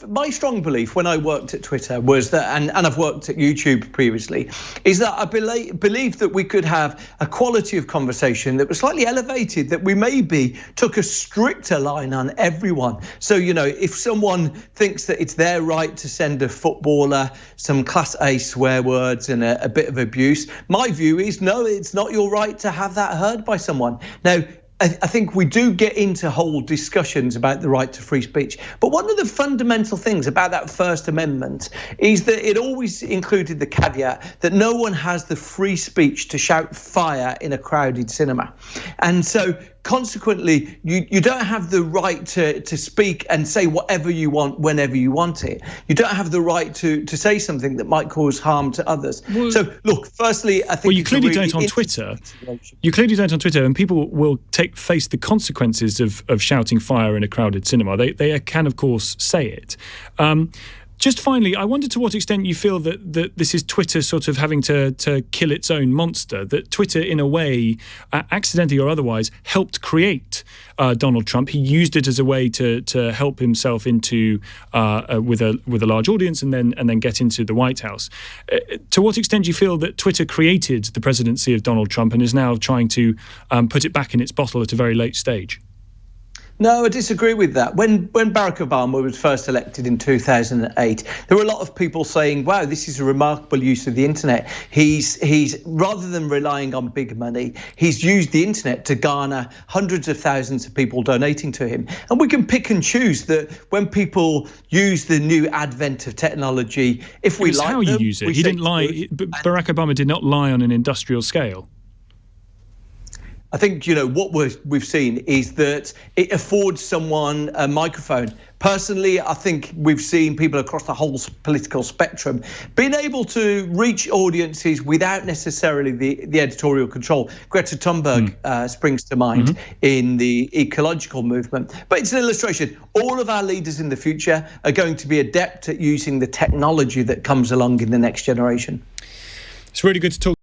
My strong belief when I worked at Twitter was that, and I've worked at YouTube previously, is that I believe that we could have a quality of conversation that was slightly elevated, that we maybe took a stricter line on everyone. So, if someone thinks that it's their right to send a footballer some class A swear words and a bit of abuse, my view is no, it's not your right to have that heard by someone. Now, I think we do get into whole discussions about the right to free speech. But one of the fundamental things about that First Amendment is that it always included the caveat that no one has the free speech to shout fire in a crowded cinema. And so consequently, you don't have the right to speak and say whatever you want whenever you want it. You don't have the right to say something that might cause harm to others. Well, so, look, firstly, I think... Well, you clearly don't on Twitter. You clearly don't on Twitter, and people will face the consequences of shouting fire in a crowded cinema. They can, of course, say it. Just finally, I wonder to what extent you feel that this is Twitter sort of having to kill its own monster, that Twitter, in a way, accidentally or otherwise, helped create Donald Trump. He used it as a way to help himself into with a large audience and then get into the White House. To what extent do you feel that Twitter created the presidency of Donald Trump and is now trying to put it back in its bottle at a very late stage? No, I disagree with that. When Barack Obama was first elected in 2008, there were a lot of people saying, wow, this is a remarkable use of the internet. He's rather than relying on big money, he's used the internet to garner hundreds of thousands of people donating to him. And we can pick and choose that when people use the new advent of technology, if we like how you use it. He didn't lie. Barack Obama did not lie on an industrial scale. I think, what we've seen is that it affords someone a microphone. Personally, I think we've seen people across the whole political spectrum being able to reach audiences without necessarily the editorial control. Greta Thunberg springs to mind in the ecological movement. But it's an illustration. All of our leaders in the future are going to be adept at using the technology that comes along in the next generation. It's really good to talk.